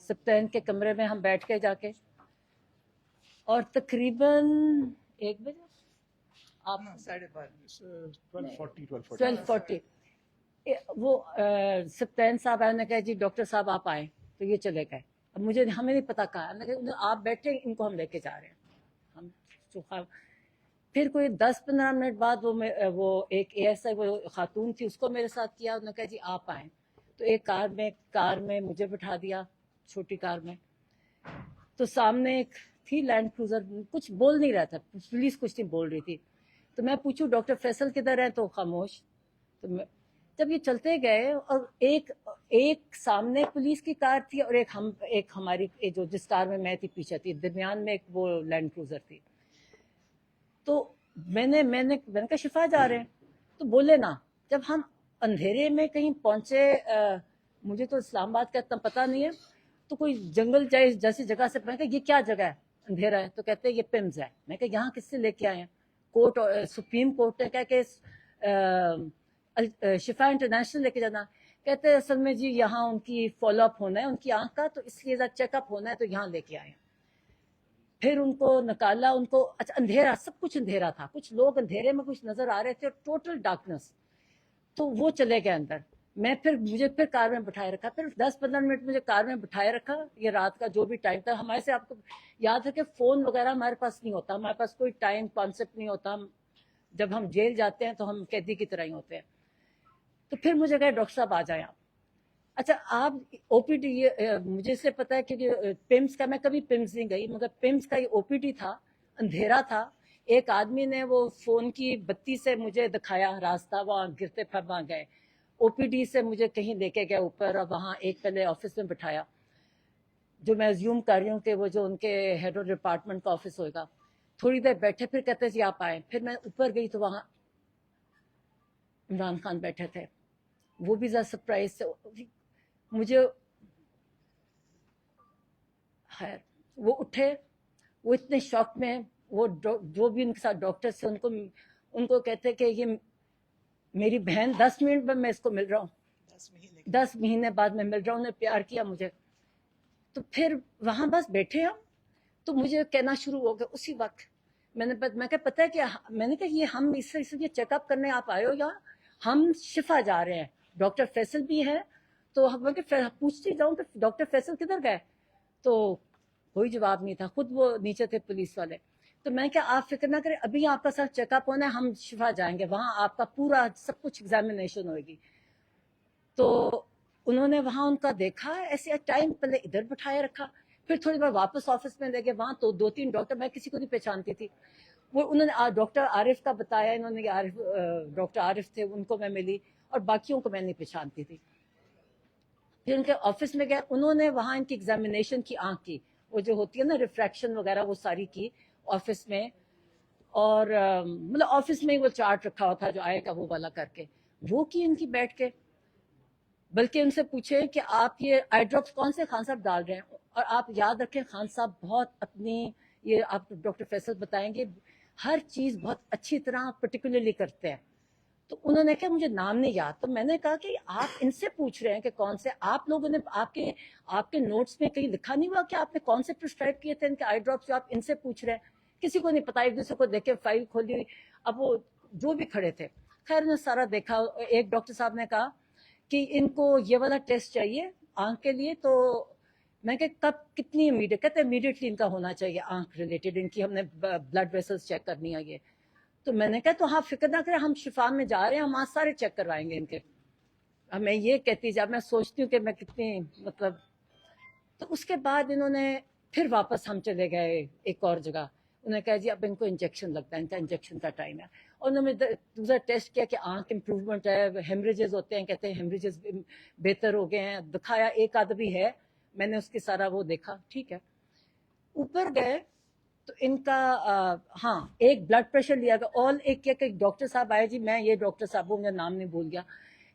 سپتین کے کمرے میں ہم بیٹھ کے جا کے، اور تقریباً 1 بجے آپ 12:40 وہ سپتین صاحب آئے، نے کہا جی ڈاکٹر صاحب آپ آئیں، تو یہ چلے گئے. اب ہمیں نہیں پتا کہا، آپ بیٹھے ان کو ہم لے کے جا رہے ہیں. ہم پھر کوئی 10-15 منٹ بعد وہ ایک ایسا وہ خاتون تھی، اس کو میرے ساتھ کیا. انہوں نے کہا جی آپ آئیں، تو ایک کار میں مجھے بٹھا دیا، چھوٹی کار میں. تو سامنے ایک تھی لینڈ کروزر، کچھ بول نہیں رہا تھا، پولیس کچھ نہیں بول رہی تھی. تو میں پوچھوں ڈاکٹر فیصل کدھر ہے، تو خاموش. تو جب یہ چلتے گئے، اور ایک سامنے پولیس کی کار تھی، اور ایک ہماری جو جس کار میں تھی پیچھے تھی، درمیان میں ایک وہ لینڈ کروزر تھی. تو میں نے کہا شفا جا رہے ہیں. تو بولے نا، جب ہم اندھیرے میں کہیں پہنچے، مجھے تو اسلام آباد کا اتنا پتہ نہیں ہے، تو کوئی جنگل جیسی جگہ سے، میں کہا یہ کیا جگہ ہے، اندھیرا ہے. تو کہتے ہیں یہ پمز ہے. میں کہا یہاں کس سے لے کے آئے ہیں؟ کورٹ، سپریم کورٹ نے کہا کہ شفا انٹرنیشنل لے کے جانا. کہتے ہیں اصل میں جی یہاں ان کی فالو اپ ہونا ہے، ان کی آنکھ کا، تو اس لیے چیک اپ ہونا ہے، تو یہاں لے کے آئے ہیں. پھر ان کو نکالا، ان کو اچھا اندھیرا، سب کچھ اندھیرا تھا، کچھ لوگ اندھیرے میں کچھ نظر آ رہے تھے، اور ٹوٹل ڈارکنس. تو وہ چلے گئے اندر. مجھے پھر کار میں بٹھائے رکھا، پھر 10-15 منٹ مجھے کار میں بٹھائے رکھا. یہ رات کا جو بھی ٹائم تھا، ہمارے سے آپ کو یاد ہے کہ فون وغیرہ ہمارے پاس نہیں ہوتا، ہمارے پاس کوئی ٹائم کانسیپٹ نہیں ہوتا. جب ہم جیل جاتے ہیں تو ہم قیدی کی طرح ہی ہوتے ہیں. تو پھر مجھے کہا ڈاکٹر صاحب آ جائیں آپ. اچھا آپ او پی ڈی، مجھے سے پتا ہے کہ پمس کا، میں کبھی پمس نہیں گئی، مگر پمس کا یہ او پی ڈی تھا، اندھیرا تھا. ایک آدمی نے وہ فون کی بتی سے مجھے دکھایا راستہ، وہاں گرتے پھر وہاں گئے. او پی ڈی سے مجھے کہیں لے کے گئے اوپر، اور وہاں ایک پہلے آفس میں بٹھایا، جو میں زیوم کر رہی ہوں کہ وہ جو ان کے ہیڈ آف ڈپارٹمنٹ کا آفس ہوگا. تھوڑی دیر بیٹھے، پھر کہتے جی آپ آئے. پھر میں اوپر گئی تو وہاں عمران خان بیٹھے تھے. وہ بھی ذرا سرپرائز سے مجھے، خیر وہ اٹھے، وہ اتنے شوق میں، وہ جو بھی ان کے ساتھ ڈاکٹر سے، ان کو کہتے کہ یہ میری بہن، 10 منٹ میں اس کو مل رہا ہوں، 10 مہینے بعد میں مل رہا ہوں. انہوں نے پیار کیا مجھے. تو پھر وہاں بس بیٹھے ہم. تو مجھے کہنا شروع ہو گیا اسی وقت. میں کہا پتہ ہے کیا، میں نے کہا یہ ہم اس لیے چیک اپ کرنے آپ آئے ہو، یا ہم شفا جا رہے ہیں، ڈاکٹر فیصل بھی ہے. تو میں پوچھتی جاؤں کہ ڈاکٹر فیصل کدھر گئے. تو کوئی جواب نہیں تھا، خود وہ نیچے تھے پولیس والے. تو میں کہا آپ فکر نہ کریں، ابھی آپ کا سر چیک اپ ہونا ہے، ہم شفا جائیں گے، وہاں آپ کا پورا سب کچھ ایگزامینیشن ہوئے گی. تو انہوں نے وہاں ان کا دیکھا، ایسے ٹائم پہلے ادھر بٹھائے رکھا، پھر تھوڑی بار واپس آفس میں لے گئے. وہاں تو 2-3 ڈاکٹر، میں کسی کو نہیں پہچانتی تھی. وہ انہوں نے ڈاکٹر عارف کا بتایا، انہوں نے ڈاکٹر عارف تھے، ان کو میں ملی، اور باقیوں کو میں نہیں پہچانتی تھی. پھر ان کے آفس میں گئے، انہوں نے وہاں ان کی ایگزامینیشن کی، آنکھ کی وہ جو ہوتی ہے نا ریفریکشن وغیرہ، وہ ساری کی آفس میں. اور مطلب آفس میں وہ چارٹ رکھا ہوا تھا جو آئے گا وہ والا کر کے، وہ کی ان کی بیٹھ کے. بلکہ ان سے پوچھے کہ آپ یہ آئی ڈراپس کون سے خان صاحب ڈال رہے ہیں. اور آپ یاد رکھیں خان صاحب بہت اپنی، یہ آپ ڈاکٹر فیصل بتائیں گے، ہر چیز بہت اچھی طرح پرٹیکولرلی کرتے ہیں. تو انہوں نے کہا مجھے نام نہیں یاد. تو میں نے کہا کہ آپ ان سے پوچھ رہے ہیں کہ کون سے، آپ لوگوں نے آپ کے نوٹس میں کہیں لکھا نہیں ہوا کہ آپ نے کون سے پرسکرائب کیے تھے ان کے آئی ڈراپس جو آپ ان سے پوچھ رہے ہیں. کسی کو نہیں پتا، ایک دوسرے کو دیکھے فائل کھولی. اب وہ جو بھی کھڑے تھے، خیر نے سارا دیکھا. ایک ڈاکٹر صاحب نے کہا کہ ان کو یہ والا ٹیسٹ چاہیے آنکھ کے لیے. تو میں کہ کب، کتنی امیڈیٹ؟ کہتے امیڈیٹلی ان کا ہونا چاہیے آنکھ ریلیٹڈ، ان کی ہم نے بلڈ ویسلز چیک کرنی ہے یہ. تو میں نے کہا تو ہاں فکر نہ کریں، ہم شفا میں جا رہے ہیں، ہم آج سارے چیک کروائیں گے ان کے. اب میں یہ کہتی جب میں سوچتی ہوں کہ میں کتنی مطلب. تو اس کے بعد انہوں نے پھر واپس ہم چلے گئے ایک اور جگہ. انہوں نے کہا جی اب ان کو انجیکشن لگتا ہے، ان کا انجیکشن کا ٹائم ہے. اور انہوں نے دوسرا ٹیسٹ کیا کہ آنکھ امپروومنٹ ہے، ہیمریجز ہوتے ہیں، کہتے ہیں ہیمریجز بہتر ہو گئے ہیں. دکھایا ایک آدمی ہے، میں نے اس کے سارا وہ دیکھا، ٹھیک ہے. اوپر گئے تو ان کا ہاں ایک بلڈ پریشر لیا گیا. اور ایک ڈاکٹر صاحب آئے، جی میں یہ ڈاکٹر صاحب ہوں، مجھے نام نہیں بھول گیا،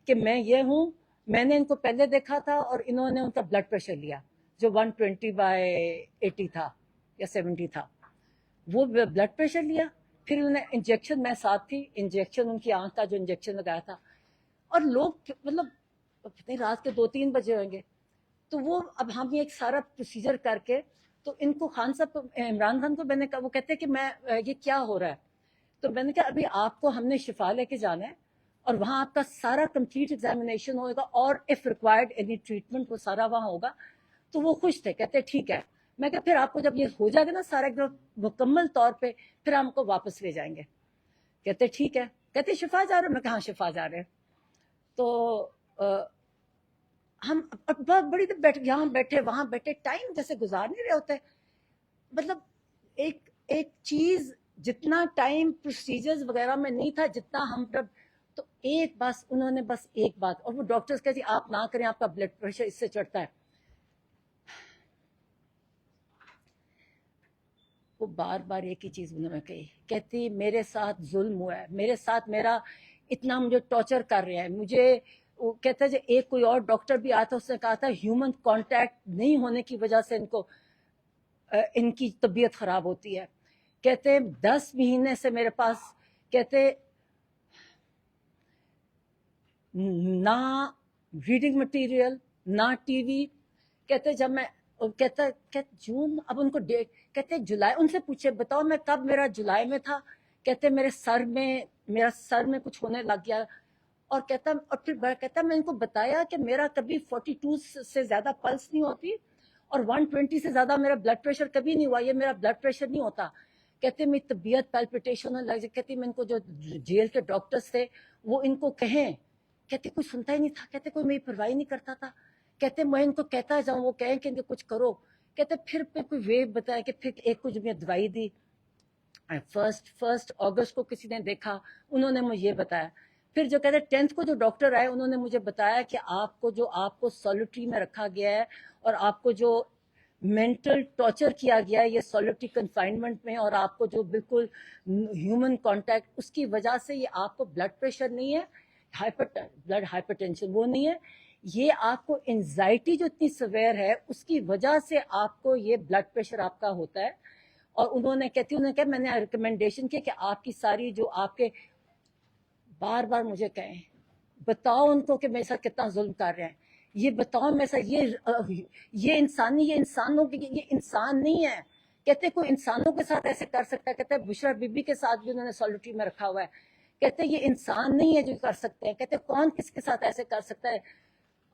کہ میں یہ ہوں، میں نے ان کو پہلے دیکھا تھا، اور انہوں نے ان کا بلڈ پریشر لیا جو 120/80 تھا یا 70 تھا. وہ بلڈ پریشر لیا، پھر انہوں نے انجیکشن، میں ساتھ تھی، انجیکشن ان کی آنکھ کا جو انجیکشن لگایا تھا. اور لوگ مطلب رات کے 2-3 بجے ہوئیں گے، تو وہ اب ہم یہ ایک سارا پروسیجر کر کے تو ان کو خان صاحب عمران خان کو میں نے کہا, وہ کہتے ہیں کہ میں یہ کیا ہو رہا ہے, تو میں نے کہا ابھی آپ کو ہم نے شفا لے کے جانا ہے اور وہاں آپ کا سارا کمپلیٹ ایگزامینیشن ہوگا اور اف ریکوائرڈ اینی ٹریٹمنٹ وہ سارا وہاں ہوگا. تو وہ خوش تھے, کہتے ٹھیک ہے. میں کہا پھر آپ کو جب یہ ہو جائے گا نا سارا ایک مکمل طور پہ, پھر ہم کو واپس لے جائیں گے. کہتے ٹھیک ہے. کہتے شفا جا رہے ہیں؟ میں کہا ہاں شفا جا رہے ہیں. تو ہم بہت بڑی دیر بیٹھ یہاں بیٹھے وہاں بیٹھے, ٹائم جیسے گزار نہیں رہے ہوتے. مطلب ایک چیز جتنا ٹائم پروسیجرز وغیرہ میں نہیں تھا جتنا ہم جب, تو ایک بس انہوں نے بس ایک بات, اور وہ ڈاکٹرز کہتے ہیں آپ نہ کریں, آپ کا بلڈ پریشر اس سے چڑھتا ہے. وہ بار بار ایک ہی چیز انہوں نے کہی, کہتی میرے ساتھ ظلم ہوا ہے, میرے ساتھ میرا اتنا مجھے ٹارچر کر رہے ہیں. مجھے وہ کہتا ہے ایک کوئی اور ڈاکٹر بھی آتا, اس نے کہا تھا ہیومن کانٹیکٹ نہیں ہونے کی وجہ سے ان کی طبیعت خراب ہوتی ہے. کہتے 10 مہینے سے میرے پاس, کہتے نہ ریڈنگ مٹیریل نہ ٹی وی. کہتے جب میں کہتا جون, اب ان کو ڈیٹ, کہتے جولائی, ان سے پوچھے بتاؤ میں کب, میرا جولائی میں تھا. کہتے میرا سر میں کچھ ہونے لگ گیا. اور کہتا, اور پھر کہتا میں ان کو بتایا کہ میرا کبھی 42 سے زیادہ پلس نہیں ہوتی اور 120 سے زیادہ میرا بلڈ پریشر کبھی نہیں ہوا, یہ میرا بلڈ پریشر نہیں ہوتا. کہتے میری طبیعت پیلپیٹیشن ہونے لگ جائے. کہتی میں ان کو جو جیل کے ڈاکٹرز تھے وہ ان کو کہیں, کہتے کوئی سنتا ہی نہیں تھا, کہتے کوئی میری پرواہ نہیں کرتا تھا. کہتے میں ان کو کہتا جاؤں, وہ کہیں کہ کچھ کرو. کہتے پھر کوئی ویو بتایا کہ پھر ایک کچھ میں دوائی دی. 1 اگست کو کسی نے دیکھا, انہوں نے مجھے یہ بتایا. پھر جو کہتے 10th کو جو ڈاکٹر آئے انہوں نے مجھے بتایا کہ آپ کو سولیٹری میں رکھا گیا ہے اور آپ کو جو مینٹل ٹارچر کیا گیا ہے یہ سولیٹری کنفائنمنٹ میں, اور آپ کو جو بالکل ہیومن کانٹیکٹ, اس کی وجہ سے یہ آپ کو بلڈ پریشر نہیں ہے, بلڈ ہائپر ٹینشن وہ نہیں ہے, یہ آپ کو انزائٹی جو اتنی سویر ہے اس کی وجہ سے آپ کو یہ بلڈ پریشر آپ کا ہوتا ہے. اور انہوں نے کہا میں نے ریکمنڈیشن کیا کہ آپ کی ساری جو آپ کے, بار بار مجھے کہیں بتاؤ ان کو کہ میرے ساتھ کتنا ظلم کر رہے ہیں, یہ بتاؤ میرے ساتھ یہ انسانی, یہ انسانوں کی, یہ انسان نہیں ہے. کہتے کوئی انسانوں کے ساتھ ایسے کر سکتا ہے. کہتے بشرا بی بی کے ساتھ بھی انہوں نے سولیٹری میں رکھا ہوا ہے. کہتے یہ انسان نہیں ہے جو کر سکتے ہیں. کہتے کون کس کے ساتھ ایسے کر سکتا ہے.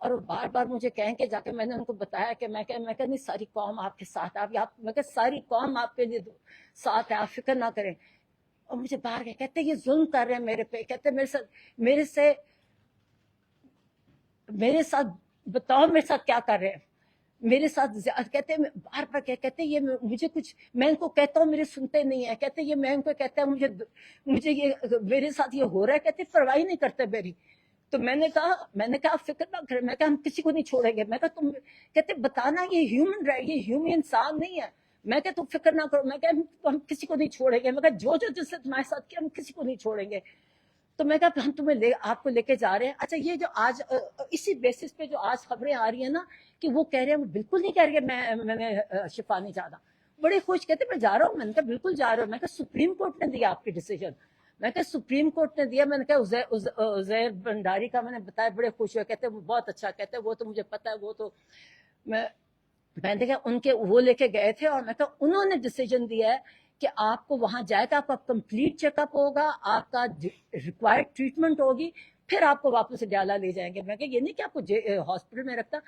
اور وہ بار بار مجھے کہیں کہ جا کے میں نے ان کو بتایا کہ میں کہ نہیں ساری قوم آپ کے ساتھ, میں کہ ساری قوم آپ کے لیے ساتھ ہے, آپ فکر نہ کریں. اور مجھے باہر گئے, کہتے یہ ظلم کر رہے ہیں میرے پہ. کہتے میرے ساتھ بتاؤ میرے ساتھ کیا کر رہے ہیں میرے ساتھ. کہتے بار بار کہتے یہ مجھے کچھ, میں ان کو کہتا ہوں میرے سنتے نہیں ہیں. کہتے یہ میں ان کو کہتا ہے مجھے یہ میرے ساتھ یہ ہو رہا ہے. کہتے پرواہ نہیں کرتے میری. تو میں نے کہا آپ فکر نہ کریں, میں کہا ہم کسی کو نہیں چھوڑیں گے. میں کہا تم, کہتے بتانا یہ ہیومن انسان نہیں ہے. میں کہ تم فکر نہ کرو, میں کہ ہم کسی کو نہیں چھوڑیں گے. میں کہا جو جس سے تمہارے ساتھ کیا ہم کسی کو نہیں چھوڑیں گے. تو میں کہا ہم آپ کو لے کے جا رہے ہیں. اچھا یہ جو آج اسی بیسس پہ جو آج خبریں آ رہی ہیں نا کہ وہ کہہ رہے ہیں, وہ بالکل نہیں کہہ رہے میں نے شفا نہیں چاہتا. بڑے خوش, کہتے میں جا رہا ہوں. میں نے کہا بالکل جا رہا ہوں. میں کہا سپریم کورٹ نے دیا آپ کی ڈیسیجن. میں کہا سپریم کورٹ نے دیا. میں نے کہا عزیر بنڈاری کا میں نے بتایا, بڑے خوش ہوئے. کہتے وہ بہت اچھا. کہتے وہ تو مجھے پتا ہے, وہ تو میں نے کہا ان کے وہ لے کے گئے تھے, اور میں کہا انہوں نے ڈیسیجن دیا ہے کہ آپ کو وہاں جائے گا, آپ کا کمپلیٹ چیک اپ ہوگا, آپ کا ریکوائرڈ ٹریٹمنٹ ہوگی, پھر آپ کو واپس ڈیالہ لے جائیں گے. میں کہا یہ نہیں کہ آپ کو ہاسپٹل میں رکھتا.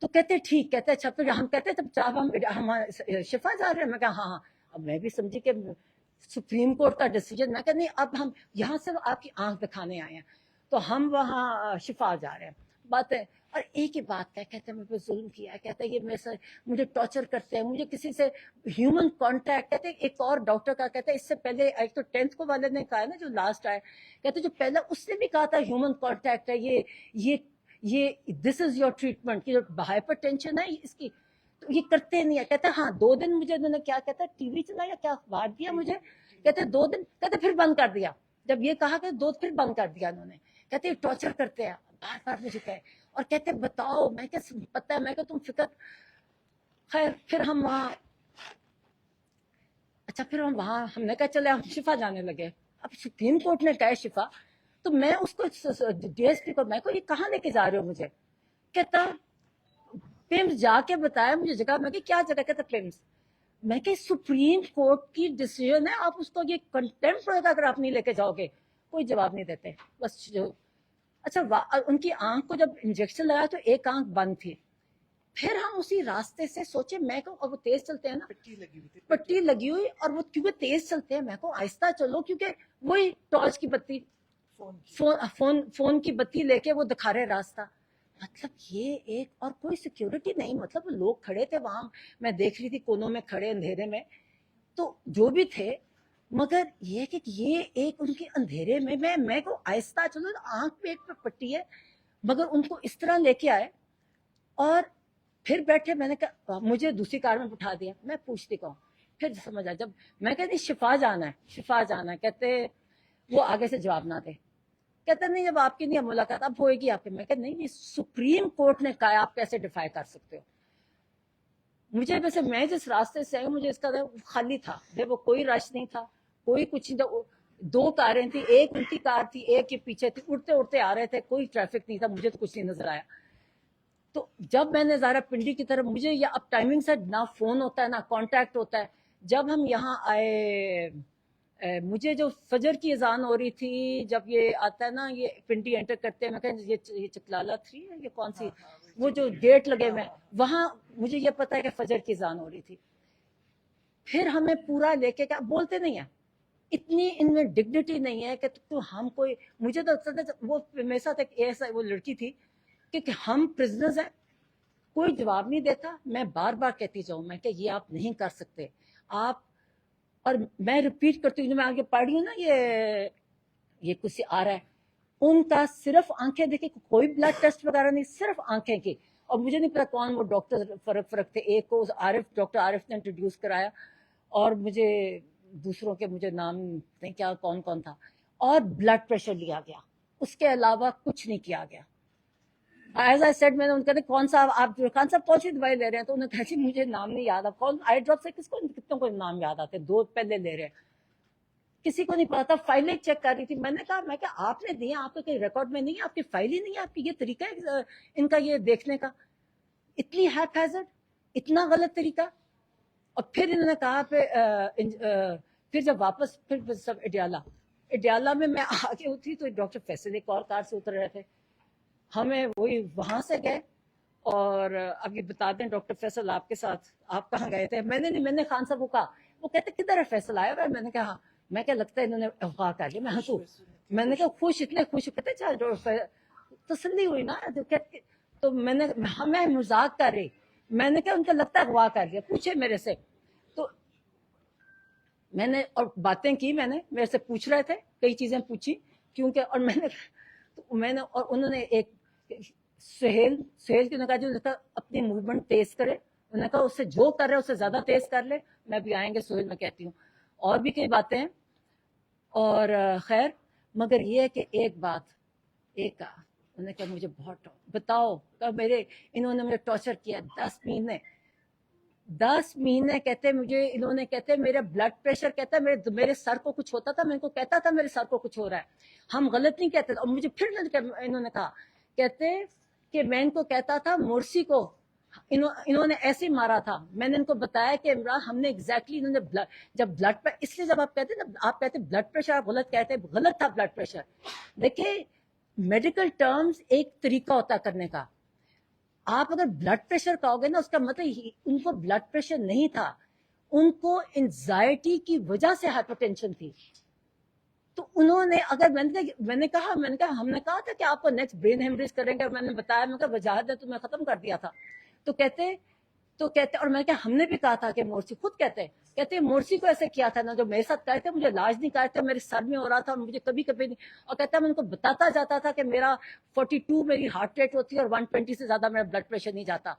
تو کہتے ٹھیک. کہتے اچھا پھر ہم کہتے جب ہم شفا جا رہے ہیں. میں کہا ہاں. اب میں بھی سمجھی کہ سپریم کورٹ کا ڈیسیجن. میں کہا نہیں, اب ہم یہاں سے آپ کی آنکھ دکھانے آئے ہیں, تو ہم وہاں شفا جا رہے ہیں. بات ہے. اور ایک ہی بات ہے, کہتے ہیں مجھ پہ ظلم کیا ہے. کہتے ہیں یہ میرے سے مجھے ٹارچر کرتے ہیں, مجھے کسی سے ہیومن کانٹیکٹ. کہتے ہیں ایک اور ڈاکٹر کا, کہتے ہیں اس سے پہلے ایک تو 10th کو والے نے کہا نا جو لاسٹ آئے, کہتے جو پہلا اس نے بھی کہا تھا ہیومن کانٹیکٹ ہے, یہ دس از یور ٹریٹمنٹ. جو ہائپر ٹینشن ہے اس کی, تو یہ کرتے نہیں ہے. کہتے ہاں 2 دن مجھے انہوں نے کیا کہتا ہے ٹی وی چلایا, کیا اخبار دیا مجھے. کہتے 2 دن, کہتے پھر بند کر دیا. جب یہ کہا کہ 2 پھر بند کر دیا انہوں نے. کہتے ٹارچر کرتے ہیں بار بار مجھے کہے, اور کہتے بتاؤ. میں کہ پتہ ہے, میں کہ تم فکر. خیر پھر ہم وہاں, اچھا پھر ہم وہاں, ہم نے کہا چلے ہم شفا جانے لگے. اب سپریم کورٹ نے کہا شفا, تو میں اس کو ڈی ایس پی کو, میں کو یہ کہاں لے کے جا رہے ہو مجھے. کہتا پیمز جا کے بتایا مجھے جگہ, میں کہ کیا جگہ, کہتا پیمز. میں کہ سپریم کورٹ کی ڈیسیژن ہے, آپ اس کو یہ کنٹمپٹ ہوگا اگر آپ نہیں لے کے جاؤ گے. کوئی جواب نہیں دیتے بس. جو اچھا ان کی آنکھ کو جب انجیکشن لگایا تو ایک آنکھ بند تھی. پھر ہم اسی راستے سے سوچے, میں کہوں اور وہ تیز چلتے ہیں نا, پٹی لگی ہوئی, اور وہ کیونکہ تیز چلتے ہیں, میں کہوں آہستہ چلو, کیونکہ وہی ٹارچ کی بتی, فون کی بتی لے کے وہ دکھا رہے راستہ. مطلب یہ ایک, اور کوئی سیکیورٹی نہیں, مطلب لوگ کھڑے تھے وہاں, میں دیکھ رہی تھی کونوں میں کھڑے اندھیرے میں, تو جو بھی تھے. مگر یہ کہ یہ ایک ان کے اندھیرے میں کو آہستہ چلو, آنکھ پہ ایک پہ پٹی ہے, مگر ان کو اس طرح لے کے آئے اور پھر بیٹھے. میں نے کہا مجھے دوسری کار میں بٹھا دیا, میں پوچھتی کہوں, پھر سمجھ آیا جب میں کہتی شفا جانا ہے, کہتے وہ آگے سے جواب نہ دے, کہتے نہیں جب آپ کی نہیں ملاقات اب ہوئے گی آپ کی. میں کہتے نہیں, سپریم کورٹ نے کہا, آپ کیسے ڈیفائی کر سکتے ہو. مجھے ویسے میں جس راستے سے آئی مجھے اس کا خالی تھا, وہ کوئی رش نہیں تھا, کوئی کچھ نہیں تھا. 2 کاریں تھیں, ایک ان کی کار تھی, ایک کے پیچھے تھی, اڑتے اڑتے آ رہے تھے, کوئی ٹریفک نہیں تھا, مجھے تو کچھ نہیں نظر آیا. تو جب میں نے ظاہرہ پنڈی کی طرف, مجھے یہ اب ٹائمنگ سے نہ فون ہوتا ہے نہ کانٹیکٹ ہوتا ہے. جب ہم یہاں آئے, مجھے جو فجر کی اذان ہو رہی تھی, جب یہ آتا ہے نا, یہ پنڈی انٹر کرتے ہیں, میں کہا یہ چکلالہ 3 ہے, یہ کون سی, وہ جو گیٹ لگے ہوئے ہیں وہاں, مجھے یہ پتا ہے کہ فجر کی اذان ہو رہی تھی. پھر ہمیں پورا لے کے, کیا بولتے نہیں ہیں, اتنی ان میں ڈگنیٹی نہیں ہے کہ تو ہم کوئی, مجھے تو وہ میرے ساتھ ایک ایسا وہ لڑکی تھی کہ ہم پرزنرز ہیں, کوئی جواب نہیں دیتا. میں بار بار کہتی جاؤں, میں کہ یہ آپ نہیں کر سکتے آپ, اور میں ریپیٹ کرتی ہوں, جو میں آگے پڑھ رہی ہوں نا, یہ کچھ آ رہا ہے, ان کا صرف آنکھیں دیکھیں, کوئی بلڈ ٹیسٹ وغیرہ نہیں, صرف آنکھیں کی. اور مجھے نہیں پتا کون وہ ڈاکٹر فرق تھے, ایک کو ڈاکٹر عارف نے انٹروڈیوس کرایا, اور مجھے دوسروں کے مجھے نام نہیں کیا کون تھا, اور بلڈ پریشر لیا گیا, اس کے علاوہ کچھ نہیں کیا گیا. ایز آئی سیڈ, میں نے ان کا کون سا آپ کون سی دوائی لے رہے ہیں, تو انہوں نے کہا مجھے نام نہیں یاد, اب کون آئی ڈراپ سے کتنوں کو نام یاد آتے, 2 پہلے لے رہے ہیں, کسی کو نہیں پتا تھا. فائلیں چیک کر رہی تھی, میں نے کہا آپ نے دیا, آپ کے ریکارڈ میں نہیں ہے, آپ کی فائل ہی نہیں ہے, آپ کی یہ طریقہ ہے ان کا یہ دیکھنے کا, اتنی ہیپ ہیزرڈ, اتنا غلط طریقہ. اور پھر انہوں نے کہا پھر جب واپس پھر سب اڈیالہ میں آگے ہوتی, تو ڈاکٹر فیصل ایک اور کار سے اتر رہے تھے, ہمیں وہی وہاں سے گئے. اور ابھی بتا دیں ڈاکٹر فیصل آپ کے ساتھ, آپ کہاں گئے تھے. میں نے خان صاحب کو کہا, وہ کہتے کدھر ہے فیصل آیا ہوا ہے. میں نے کہا میں کیا لگتا ہے انہوں نے اغوا کر لیا. میں نے کہا خوش, اتنے خوش, کہتے چل تسلی ہوئی نا. تو میں مذاق کر رہی, میں نے کہا ان کا لگتا ہے اغوا کر لیا, پوچھے میرے سے. تو میں نے اور باتیں کی, میں نے میرے سے پوچھ رہے تھے, کئی چیزیں پوچھی کیونکہ, اور میں نے اور انہوں نے ایک سہیل کی نے کہا جو اپنی موومنٹ تیز کرے, انہوں نے کہا اس سے جو کر رہے اس سے زیادہ تیز کر لے. میں بھی آئیں گے سہیل, میں کہتی ہوں, اور بھی کئی باتیں ہیں. اور خیر, مگر یہ ہے کہ ایک بات, ایک انہوں نے کہا مجھے بہت بتاؤ, انہوں نے مجھے ٹارچر کیا 10 مہینے کہتے مجھے, انہوں نے کہتے میرا بلڈ پریشر, کہتا میرے سر کو کچھ ہوتا تھا, میں ان کو کہتا تھا میرے سر کو کچھ ہو رہا ہے, ہم غلط نہیں کہتے. اور مجھے پھر انہوں نے کہا, کہتے کہ میں ان کو کہتا تھا مرسی کو انہوں نے ایسے مارا تھا. میں نے ان کو بتایا کہ عمران ہم نے ایگزیکٹلی, انہوں نے جب بلڈ پر, اس لیے جب آپ کہتے ہیں آپ کہتے بلڈ پریشر, آپ غلط کہتے, غلط تھا بلڈ پریشر. دیکھیں میڈیکل ٹرمز ایک طریقہ ہوتا کرنے کا, آپ اگر بلڈ پریشر کہو گے نا, اس کا مطلب ان کو بلڈ پریشر نہیں تھا, ان کو انزائٹی کی وجہ سے ہائپر ٹینشن تھی. تو انہوں نے, اگر میں نے کہا ہم نے کہا تھا کہ آپ کو نیکسٹ برین ہیمریج کریں گے, میں نے بتایا, میں کہا وجاہت ہے تو میں ختم کر دیا تھا. تو کہتے اور میں کہا ہم نے بھی کہا تھا کہ مورسی, خود کہتے مورسی کو ایسے کیا تھا نا, جو میرے ساتھ کہتے مجھے علاج نہیں کرتے, میرے سر میں ہو رہا تھا, مجھے کبھی نہیں. اور کہتا میں ان کو بتاتا جاتا تھا کہ میرا 42 میری ہارٹ ریٹ ہوتی ہے, اور 120 سے زیادہ میرا بلڈ پریشر نہیں جاتا.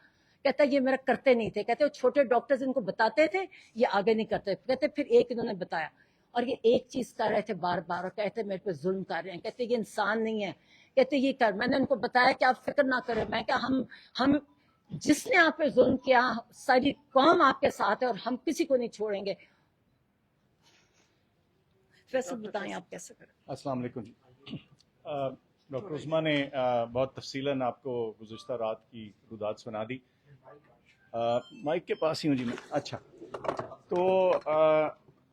کہتا یہ میرا کرتے نہیں تھے, کہتے وہ چھوٹے ڈاکٹرز ان کو بتاتے تھے, یہ آگے نہیں کرتے. کہتے پھر ایک انہوں نے بتایا, اور یہ ایک چیز کر رہے تھے بار بار, اور کہتے میرے پہ ظلم کر رہے ہیں, کہتے یہ انسان نہیں ہے, کہتے یہ کر. میں نے ان کو بتایا کہ آپ فکر نہ کریں, میں کہ ہم جس نے آپ پہ ظلم کیا, ساری قوم آپ کے ساتھ ہے, اور ہم کسی کو نہیں چھوڑیں گے. فیصل بتائیں آپ کیسے کریں. السلام علیکم جی. ڈاکٹر عظمیٰ نے بہت تفصیلاً آپ کو گزشتہ رات کی رودات سنا دی. مائک کے پاس ہی ہوں جی میں. اچھا تو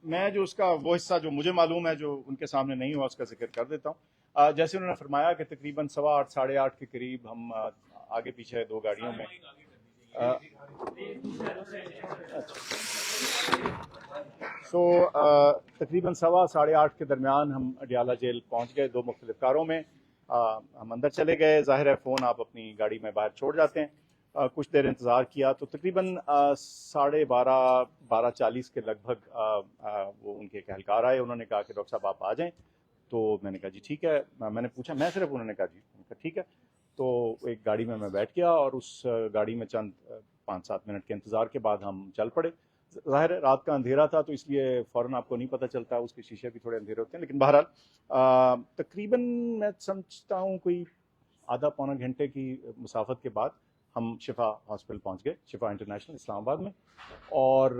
میں جو اس کا وہ حصہ جو مجھے معلوم ہے جو ان کے سامنے نہیں ہوا اس کا ذکر کر دیتا ہوں. جیسے انہوں نے فرمایا کہ تقریباً 8:15 8:30 کے قریب ہم آگے پیچھے 2 گاڑیوں میں تقریباً 8:15 کے درمیان ہم اڈیالہ جیل پہنچ گئے 2 مختلف کاروں میں. ہم اندر چلے گئے. ظاہر ہے فون آپ اپنی گاڑی میں باہر چھوڑ جاتے ہیں. کچھ دیر انتظار کیا تو تقریباً 12:30 12:40 کے لگ بھگ وہ ان کے ایک اہلکار آئے. انہوں نے کہا کہ ڈاکٹر صاحب آپ آ جائیں. تو میں نے کہا جی ٹھیک ہے. میں نے پوچھا میں صرف, انہوں نے کہا جی. میں نے کہا ٹھیک ہے. تو ایک گاڑی میں بیٹھ گیا اور اس گاڑی میں چند 5-7 منٹ کے انتظار کے بعد ہم چل پڑے. ظاہر ہے رات کا اندھیرا تھا تو اس لیے فوراً آپ کو نہیں پتہ چلتا, اس کے شیشے بھی تھوڑے اندھیرے ہوتے ہیں. لیکن بہرحال تقریباً میں سمجھتا ہوں کوئی آدھا پونا گھنٹے کی مسافت کے بعد ہم شفا ہاسپٹل پہنچ گئے, شفا انٹرنیشنل اسلام آباد میں. اور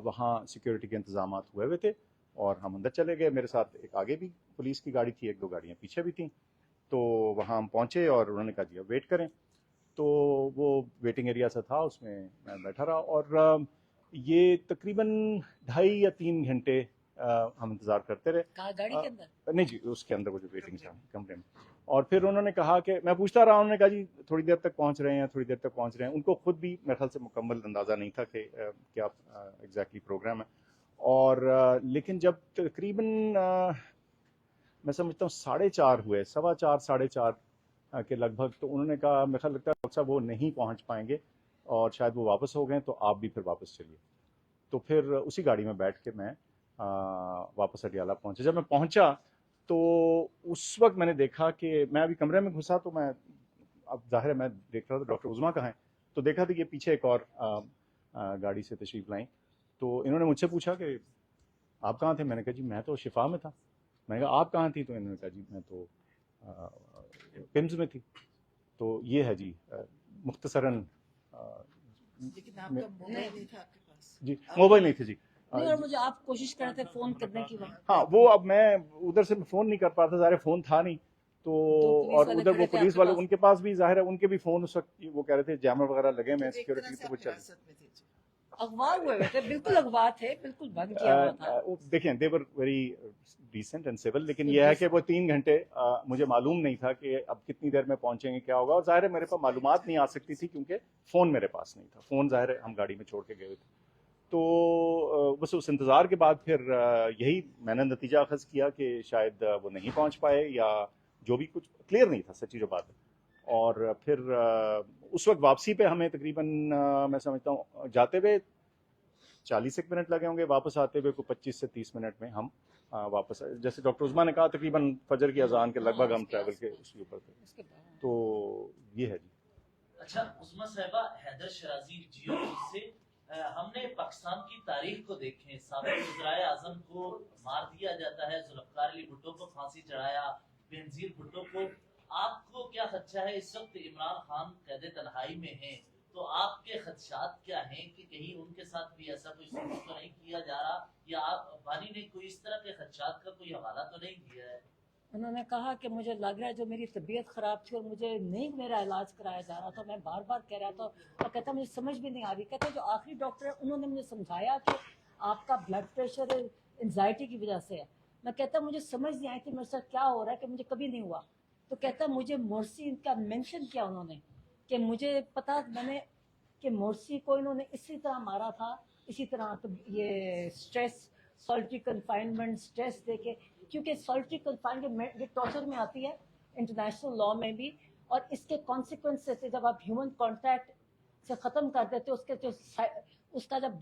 وہاں سیکیورٹی کے انتظامات ہوئے تھے اور ہم اندر چلے گئے. میرے ساتھ ایک آگے بھی پولیس کی گاڑی تھی, 1-2 گاڑیاں پیچھے بھی تھیں. تو وہاں ہم پہنچے اور انہوں نے کہا جی اب ویٹ کریں. تو وہ ویٹنگ ایریا سا تھا, اس میں میں بیٹھا رہا اور یہ تقریباً 2.5 یا 3 گھنٹے ہم انتظار کرتے رہے. گاڑی کے اندر نہیں جی, اس کے اندر وہ جو ویٹنگ تھا کمرے میں. اور پھر انہوں نے کہا کہ میں پوچھتا رہا, انہوں نے کہا جی تھوڑی دیر تک پہنچ رہے ہیں, تھوڑی دیر تک پہنچ رہے ہیں. ان کو خود بھی میرے خیال سے مکمل اندازہ نہیں تھا کہ کیا ایگزیکٹلی پروگرام ہے. اور لیکن جب تقریباً میں سمجھتا ہوں 4:30 ہوئے, 4:15 4:30 کے لگ بھگ, تو انہوں نے کہا میرے خیال لگتا ہے ڈاکٹر صاحب وہ نہیں پہنچ پائیں گے اور شاید وہ واپس ہو گئے, تو آپ بھی پھر واپس چلیے. تو پھر اسی گاڑی میں بیٹھ کے میں واپس اڈیالہ پہنچا. جب میں پہنچا تو اس وقت میں نے دیکھا کہ میں ابھی کمرے میں گھسا, تو میں اب ظاہر ہے میں دیکھ رہا تھا ڈاکٹر عظمیٰ کہاں ہیں. تو دیکھا تھا کہ پیچھے ایک اور گاڑی سے تشریف لائیں. تو انہوں نے مجھ سے پوچھا کہ آپ کہاں تھے. میں نے کہا جی میں تو شفا میں تھا. میں نے کہا آپ کہاں تھی. تو انہوں نے کہا جی میں تو پمز میں تھی. تو یہ ہے جی مختصراً. لیکن آپ کا موبائل نہیں تھا آپ کے پاس. جی موبائل نہیں تھے جی. نہیں, اور مجھے آپ کوشش کر رہے تھے فون کرنے کی وہاں. ہاں وہ اب میں ادھر سے فون نہیں کر پا تھا, ظاہر فون تھا نہیں. تو اور ادھر وہ پولیس والے ان کے پاس بھی ظاہر ہے ان کے بھی فون اس وقت وہ کہہ رہے تھے جیمر وغیرہ لگے میں سیکورٹی تو وہ چل اغوا ہوئے تھے, بالکل اغوا تھے, بالکل بند کیا ہوا تھا. دیکھیں they were very decent and soul. لیکن یہ ہے کہ وہ 3 گھنٹے مجھے معلوم نہیں تھا کہ اب کتنی دیر میں پہنچیں گے, کیا ہوگا. اور ظاہر ہے میرے پاس معلومات نہیں آ سکتی تھی کیونکہ فون میرے پاس نہیں تھا. فون ظاہر ہے ہم گاڑی میں چھوڑ کے گئے ہوئے تھے. تو بس اس انتظار کے بعد پھر یہی میں نے نتیجہ اخذ کیا کہ شاید وہ نہیں پہنچ پائے یا جو بھی کچھ کلیئر نہیں تھا سچی جو بات ہے. اور پھر اس وقت واپسی پہ ہمیں تقریباً میں سمجھتا ہوں جاتے ہوئے 40 منٹ لگے ہوں گے, واپس آتے ہوئے کوئی 25 سے 30 منٹ میں ہم واپس آئے. جیسے ڈاکٹر عظمیٰ نے کہا تقریباً فجر کی اذان کے لگ بھگ ہم ٹریول کے اس کے اوپر تھے. تو یہ ہے جی. اچھا عظمیٰ صاحبہ, حیدر شرازی جیو سے ہم نے پاکستان کی تاریخ کو دیکھیں, سابق وزرائے اعظم کو مار دیا جاتا ہے, ذوالفقار علی بھٹو کو پھانسی چڑھایا, بینظیر بھٹو کو. آپ کو کیا خدشہ ہے اس وقت عمران خان قید تنہائی میں ہیں, تو آپ کے خدشات کیا ہیں کہ کہیں ان کے ساتھ بھی ایسا کوئی سلوک تو نہیں کیا جا رہا, یا آپ بانی نے کوئی اس طرح کے خدشات کا کوئی حوالہ تو نہیں دیا ہے؟ انہوں نے کہا کہ مجھے لگ رہا ہے جو میری طبیعت خراب تھی اور مجھے نہیں میرا علاج کرایا جا رہا تھا, میں بار بار کہہ رہا تھا اور کہتا مجھے سمجھ بھی نہیں آ رہی. کہتے جو آخری ڈاکٹر ہے انہوں نے مجھے سمجھایا کہ آپ کا بلڈ پریشر انزائٹی کی وجہ سے ہے. میں کہتا مجھے سمجھ نہیں آئی تھی میرے ساتھ کیا ہو رہا ہے کہ مجھے کبھی نہیں ہوا. تو کہتا مجھے مورسی ان کا مینشن کیا انہوں نے کہ مجھے پتا میں نے کہ مورسی کو انہوں نے اسی طرح مارا تھا, اسی طرح یہ stress solitary confinement stress they کے, کیونکہ سالٹری کنفائنمنٹ یہ ٹارچر میں آتی ہے انٹرنیشنل لاء میں بھی, اور اس کے کانسیکوینس سے جب آپ ہیومن کانٹیکٹ سے ختم کر دیتے اس کا جب